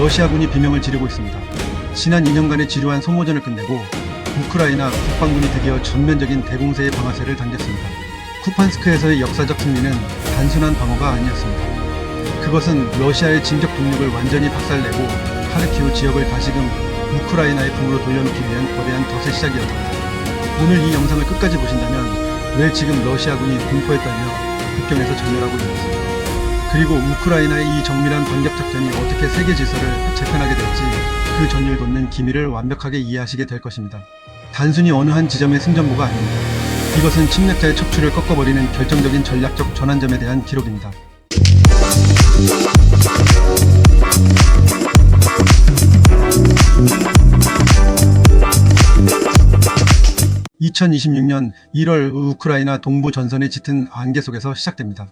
러시아군이 비명을 지르고 있습니다. 지난 2년간의 지루한 소모전을 끝내고 우크라이나 국방군이 드디어 전면적인 대공세의 방아쇠를 당겼습니다. 쿠판스크에서의 역사적 승리는 단순한 방어가 아니었습니다. 그것은 러시아의 진격 동력을 완전히 박살내고 하르키우 지역을 다시금 우크라이나의 품으로 돌려놓기 위한 거대한 덫의 시작이었습니다. 오늘 이 영상을 끝까지 보신다면 왜 지금 러시아군이 공포에 떨며 국경에서 전멸하고 있는지, 그리고 우크라이나의 이 정밀한 반격 작전이 어떻게 세계 질서를 재편하게 될지 그 전율 돋는 기미를 완벽하게 이해하시게 될 것입니다. 단순히 어느 한 지점의 승전보가 아닙니다. 이것은 침략자의 척추를 꺾어버리는 결정적인 전략적 전환점에 대한 기록입니다. 2026년 1월 우크라이나 동부 전선의 짙은 안개 속에서 시작됩니다.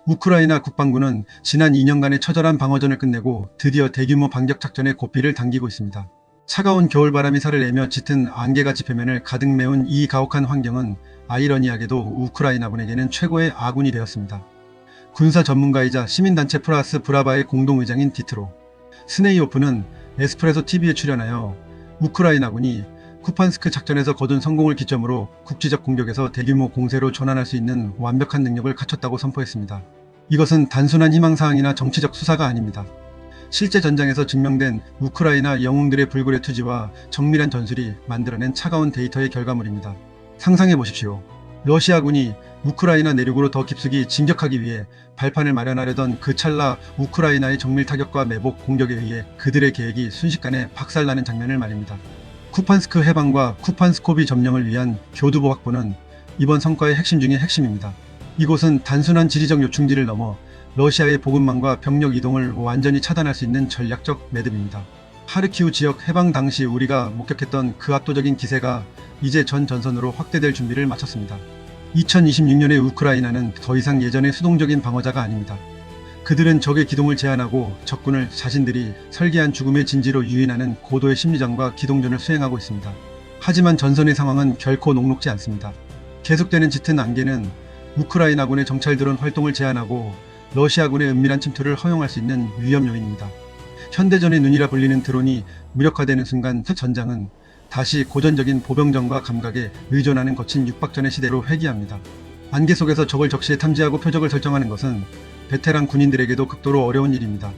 우크라이나 국방부는 지난 2년간의 처절한 방어전을 끝내고 드디어 대규모 반격 작전의 고삐를 당기고 있습니다. 차가운 겨울바람이 살을 내며 짙은 안개가 지표면을 가득 메운 이 가혹한 환경은 아이러니하게도 우크라이나군에게는 최고의 아군이 되었습니다. 군사 전문가이자 시민단체 플러스 브라바의 공동의장인 디트로 스네이오프는 에스프레소 TV에 출연하여 우크라이나군이 쿠판스크 작전에서 거둔 성공을 기점으로 국지적 공격에서 대규모 공세로 전환할 수 있는 완벽한 능력을 갖췄다고 선포했습니다. 이것은 단순한 희망사항이나 정치적 수사가 아닙니다. 실제 전장에서 증명된 우크라이나 영웅들의 불굴의 투지와 정밀한 전술이 만들어낸 차가운 데이터의 결과물입니다. 상상해 보십시오. 러시아군이 우크라이나 내륙으로 더 깊숙이 진격하기 위해 발판을 마련하려던 그 찰나 우크라이나의 정밀 타격과 매복 공격에 의해 그들의 계획이 순식간에 박살나는 장면을 말입니다. 쿠판스크 해방과 쿠판스코비 점령을 위한 교두보 확보는 이번 성과의 핵심 중의 핵심입니다. 이곳은 단순한 지리적 요충지를 넘어 러시아의 보급망과 병력 이동을 완전히 차단할 수 있는 전략적 매듭입니다. 하르키우 지역 해방 당시 우리가 목격했던 그 압도적인 기세가 이제 전 전선으로 확대될 준비를 마쳤습니다. 2026년의 우크라이나는 더 이상 예전의 수동적인 방어자가 아닙니다. 그들은 적의 기동을 제한하고 적군을 자신들이 설계한 죽음의 진지로 유인하는 고도의 심리전과 기동전을 수행하고 있습니다. 하지만 전선의 상황은 결코 녹록지 않습니다. 계속되는 짙은 안개는 우크라이나군의 정찰드론 활동을 제한하고 러시아군의 은밀한 침투를 허용할 수 있는 위험 요인입니다. 현대전의 눈이라 불리는 드론이 무력화되는 순간 전장은 다시 고전적인 보병전과 감각에 의존하는 거친 육박전의 시대로 회귀합니다. 안개 속에서 적을 적시에 탐지하고 표적을 설정하는 것은 베테랑 군인들에게도 극도로 어려운 일입니다.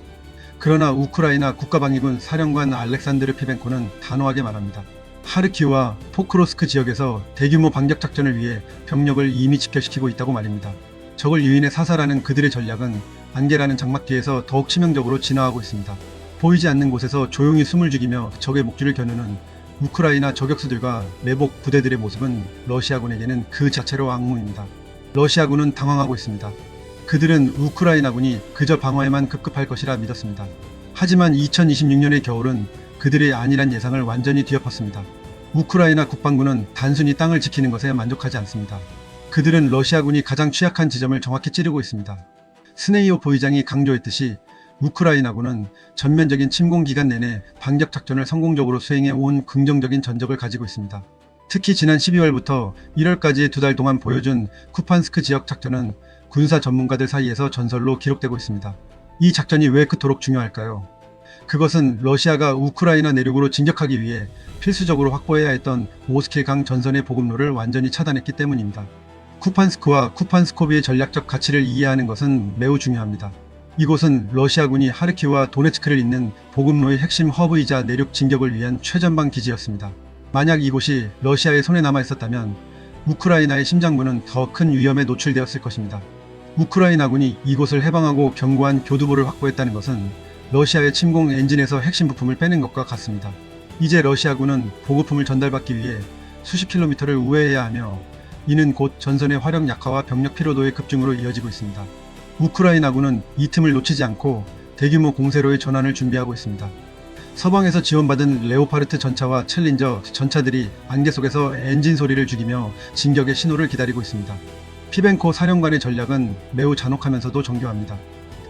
그러나 우크라이나 국가방위군 사령관 알렉산드르 피벤코는 단호하게 말합니다. 하르키우와 포크로스크 지역에서 대규모 반격 작전을 위해 병력을 이미 집결시키고 있다고 말입니다. 적을 유인해 사살하는 그들의 전략은 안개라는 장막 뒤에서 더욱 치명적으로 진화하고 있습니다. 보이지 않는 곳에서 조용히 숨을 죽이며 적의 목줄을 겨누는 우크라이나 저격수들과 매복 부대들의 모습은 러시아군에게는 그 자체로 악몽입니다. 러시아군은 당황하고 있습니다. 그들은 우크라이나군이 그저 방어에만 급급할 것이라 믿었습니다. 하지만 2026년의 겨울은 그들의 안일한 예상을 완전히 뒤엎었습니다. 우크라이나 국방부는 단순히 땅을 지키는 것에 만족하지 않습니다. 그들은 러시아군이 가장 취약한 지점을 정확히 찌르고 있습니다. 스네이오프 의장이 강조했듯이 우크라이나군은 전면적인 침공 기간 내내 반격 작전을 성공적으로 수행해 온 긍정적인 전적을 가지고 있습니다. 특히 지난 12월부터 1월까지의 2달 동안 보여준 쿠판스크 지역 작전은 군사 전문가들 사이에서 전설로 기록되고 있습니다. 이 작전이 왜 그토록 중요할까요? 그것은 러시아가 우크라이나 내륙으로 진격하기 위해 필수적으로 확보해야 했던 오스킬강 전선의 보급로를 완전히 차단했기 때문입니다. 쿠판스크와 쿠판스코비의 전략적 가치를 이해하는 것은 매우 중요합니다. 이곳은 러시아군이 하르키우와 도네츠크를 잇는 보급로의 핵심 허브이자 내륙 진격을 위한 최전방 기지였습니다. 만약 이곳이 러시아의 손에 남아 있었다면 우크라이나의 심장부는 더 큰 위험에 노출되었을 것입니다. 우크라이나군이 이곳을 해방하고 견고한 교두보를 확보했다는 것은 러시아의 침공 엔진에서 핵심 부품을 빼낸 것과 같습니다. 이제 러시아군은 보급품을 전달받기 위해 수십 킬로미터를 우회해야 하며 이는 곧 전선의 화력 약화와 병력 피로도의 급증으로 이어지고 있습니다. 우크라이나군은 이 틈을 놓치지 않고 대규모 공세로의 전환을 준비하고 있습니다. 서방에서 지원받은 레오파르트 전차와 챌린저 전차들이 안개 속에서 엔진 소리를 죽이며 진격의 신호를 기다리고 있습니다. 피벤코 사령관의 전략은 매우 잔혹하면서도 정교합니다.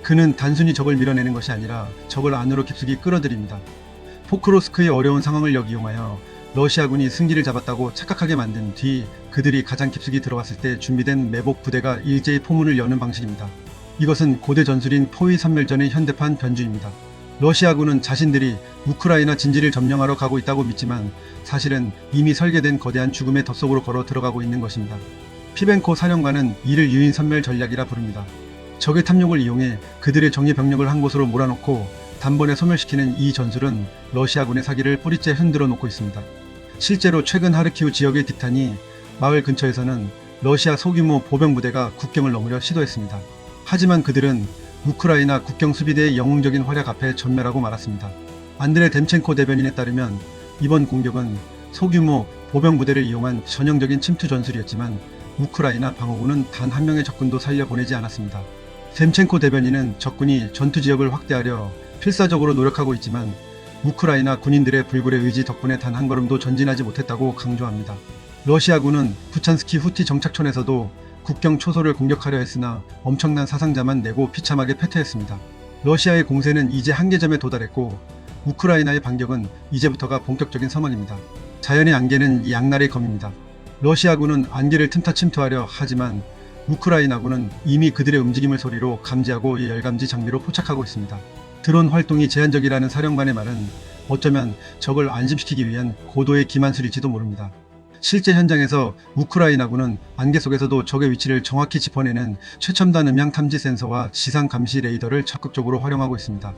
그는 단순히 적을 밀어내는 것이 아니라 적을 안으로 깊숙이 끌어들입니다. 포크로스크의 어려운 상황을 역이용하여 러시아군이 승기를 잡았다고 착각하게 만든 뒤 그들이 가장 깊숙이 들어왔을 때 준비된 매복 부대가 일제히 포문을 여는 방식입니다. 이것은 고대 전술인 포위 선멸전의 현대판 변주입니다. 러시아군은 자신들이 우크라이나 진지를 점령하러 가고 있다고 믿지만 사실은 이미 설계된 거대한 죽음의 덫속으로 걸어 들어가고 있는 것입니다. 피벤코 사령관은 이를 유인선멸 전략이라 부릅니다. 적의 탐욕을 이용해 그들의 정예 병력을 한 곳으로 몰아넣고 단번에 소멸시키는 이 전술은 러시아군의 사기를 뿌리째 흔들어 놓고 있습니다. 실제로 최근 하르키우 지역의 디탄이 마을 근처에서는 러시아 소규모 보병 부대가 국경을 넘으려 시도했습니다. 하지만 그들은 우크라이나 국경 수비대의 영웅적인 활약 앞에 전멸하고 말았습니다. 안드레 뎀첸코 대변인에 따르면 이번 공격은 소규모 보병 부대를 이용한 전형적인 침투 전술이었지만 우크라이나 방어군은 단 한 명의 적군도 살려보내지 않았습니다. 뎀첸코 대변인은 적군이 전투 지역을 확대하려 필사적으로 노력하고 있지만 우크라이나 군인들의 불굴의 의지 덕분에 단 한 걸음도 전진하지 못했다고 강조합니다. 러시아군은 부찬스키 후티 정착촌에서도 국경 초소를 공격하려 했으나 엄청난 사상자만 내고 비참하게 패퇴했습니다. 러시아의 공세는 이제 한계점에 도달했고 우크라이나의 반격은 이제부터가 본격적인 상황입니다. 자연의 안개는 양날의 검입니다. 러시아군은 안개를 틈타 침투하려 하지만 우크라이나군은 이미 그들의 움직임을 소리로 감지하고 열감지 장비로 포착하고 있습니다. 드론 활동이 제한적이라는 사령관의 말은 어쩌면 적을 안심시키기 위한 고도의 기만술일지도 모릅니다. 실제 현장에서 우크라이나군은 안개 속에서도 적의 위치를 정확히 짚어내는 최첨단 음향 탐지 센서와 지상 감시 레이더를 적극적으로 활용하고 있습니다.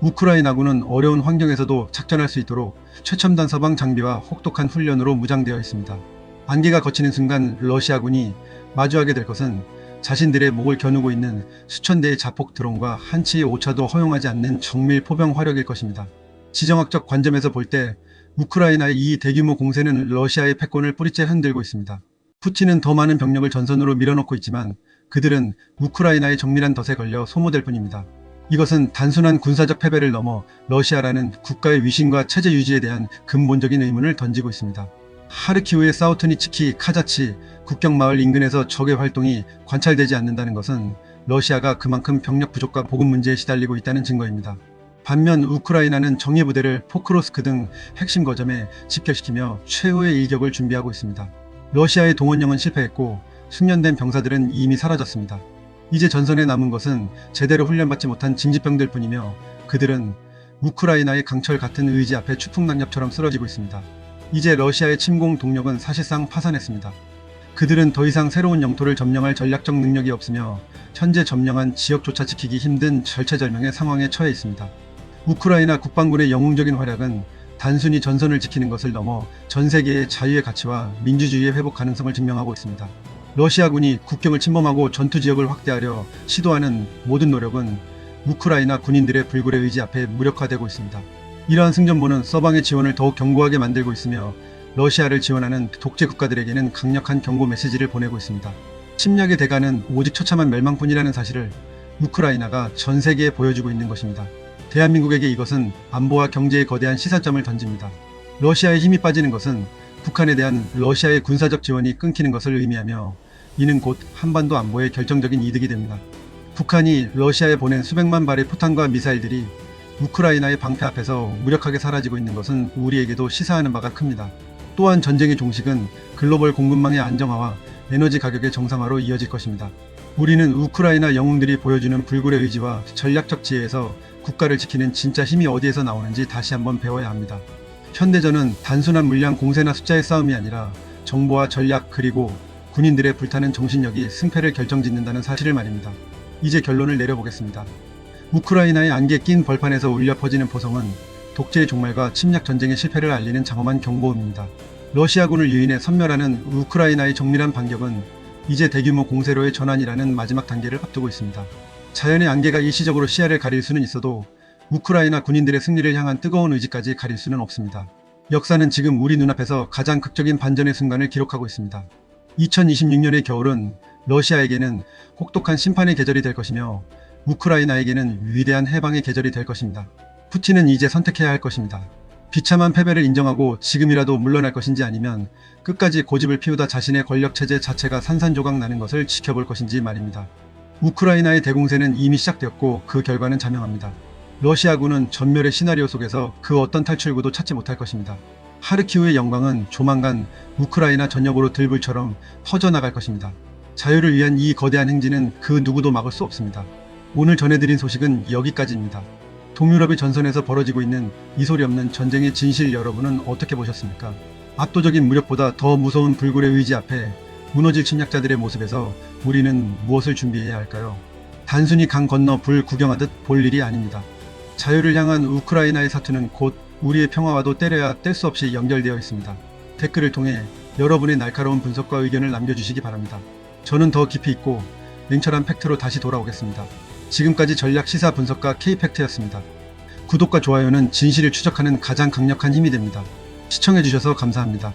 우크라이나군은 어려운 환경에서도 작전할 수 있도록 최첨단 서방 장비와 혹독한 훈련으로 무장되어 있습니다. 안개가 걷히는 순간 러시아군이 마주하게 될 것은 자신들의 목을 겨누고 있는 수천 대의 자폭 드론과 한치의 오차도 허용하지 않는 정밀 포병 화력일 것입니다. 지정학적 관점에서 볼 때 우크라이나의 이 대규모 공세는 러시아의 패권을 뿌리째 흔들고 있습니다. 푸틴은 더 많은 병력을 전선으로 밀어넣고 있지만 그들은 우크라이나의 정밀한 덫에 걸려 소모될 뿐입니다. 이것은 단순한 군사적 패배를 넘어 러시아라는 국가의 위신과 체제 유지에 대한 근본적인 의문을 던지고 있습니다. 하르키우의 사우트니츠키 카자치 국경마을 인근에서 적의 활동이 관찰되지 않는다는 것은 러시아가 그만큼 병력 부족과 보급 문제에 시달리고 있다는 증거입니다. 반면 우크라이나는 정예부대를 포크로스크 등 핵심 거점에 집결시키며 최후의 일격을 준비하고 있습니다. 러시아의 동원령은 실패했고 숙련된 병사들은 이미 사라졌습니다. 이제 전선에 남은 것은 제대로 훈련받지 못한 징집병들 뿐이며 그들은 우크라이나의 강철 같은 의지 앞에 추풍낙엽처럼 쓰러지고 있습니다. 이제 러시아의 침공 동력은 사실상 파산했습니다. 그들은 더 이상 새로운 영토를 점령할 전략적 능력이 없으며 현재 점령한 지역조차 지키기 힘든 절체절명의 상황에 처해 있습니다. 우크라이나 국방군의 영웅적인 활약은 단순히 전선을 지키는 것을 넘어 전 세계의 자유의 가치와 민주주의의 회복 가능성을 증명하고 있습니다. 러시아군이 국경을 침범하고 전투 지역을 확대하려 시도하는 모든 노력은 우크라이나 군인들의 불굴의 의지 앞에 무력화되고 있습니다. 이러한 승전보는 서방의 지원을 더욱 견고하게 만들고 있으며 러시아를 지원하는 독재 국가들에게는 강력한 경고 메시지를 보내고 있습니다. 침략의 대가는 오직 처참한 멸망뿐이라는 사실을 우크라이나가 전 세계에 보여주고 있는 것입니다. 대한민국에게 이것은 안보와 경제의 거대한 시사점을 던집니다. 러시아의 힘이 빠지는 것은 북한에 대한 러시아의 군사적 지원이 끊기는 것을 의미하며 이는 곧 한반도 안보에 결정적인 이득이 됩니다. 북한이 러시아에 보낸 수백만 발의 포탄과 미사일들이 우크라이나의 방패 앞에서 무력하게 사라지고 있는 것은 우리에게도 시사하는 바가 큽니다. 또한 전쟁의 종식은 글로벌 공급망의 안정화와 에너지 가격의 정상화로 이어질 것입니다. 우리는 우크라이나 영웅들이 보여주는 불굴의 의지와 전략적 지혜에서 국가를 지키는 진짜 힘이 어디에서 나오는지 다시 한번 배워야 합니다. 현대전은 단순한 물량 공세나 숫자의 싸움이 아니라 정보와 전략 그리고 군인들의 불타는 정신력이 승패를 결정짓는다는 사실을 말입니다. 이제 결론을 내려보겠습니다. 우크라이나의 안개에 낀 벌판에서 울려 퍼지는 포성은 독재의 종말과 침략 전쟁의 실패를 알리는 장엄한 경보음입니다. 러시아군을 유인해 섬멸하는 우크라이나의 정밀한 반격은 이제 대규모 공세로의 전환이라는 마지막 단계를 앞두고 있습니다. 자연의 안개가 일시적으로 시야를 가릴 수는 있어도 우크라이나 군인들의 승리를 향한 뜨거운 의지까지 가릴 수는 없습니다. 역사는 지금 우리 눈앞에서 가장 극적인 반전의 순간을 기록하고 있습니다. 2026년의 겨울은 러시아에게는 혹독한 심판의 계절이 될 것이며 우크라이나에게는 위대한 해방의 계절이 될 것입니다. 푸틴은 이제 선택해야 할 것입니다. 비참한 패배를 인정하고 지금이라도 물러날 것인지 아니면 끝까지 고집을 피우다 자신의 권력체제 자체가 산산조각 나는 것을 지켜볼 것인지 말입니다. 우크라이나의 대공세는 이미 시작되었고 그 결과는 자명합니다. 러시아군은 전멸의 시나리오 속에서 그 어떤 탈출구도 찾지 못할 것입니다. 하르키우의 영광은 조만간 우크라이나 전역으로 들불처럼 퍼져나갈 것입니다. 자유를 위한 이 거대한 행진은 그 누구도 막을 수 없습니다. 오늘 전해드린 소식은 여기까지입니다. 동유럽의 전선에서 벌어지고 있는 이 소리 없는 전쟁의 진실 여러분은 어떻게 보셨습니까? 압도적인 무력보다 더 무서운 불굴의 의지 앞에 무너질 침략자들의 모습에서 우리는 무엇을 준비해야 할까요? 단순히 강 건너 불 구경하듯 볼 일이 아닙니다. 자유를 향한 우크라이나의 사투는 곧 우리의 평화와도 때려야 뗄 수 없이 연결되어 있습니다. 댓글을 통해 여러분의 날카로운 분석과 의견을 남겨주시기 바랍니다. 저는 더 깊이 있고 냉철한 팩트로 다시 돌아오겠습니다. 지금까지 전략 시사 분석가 K팩트였습니다. 구독과 좋아요는 진실을 추적하는 가장 강력한 힘이 됩니다. 시청해주셔서 감사합니다.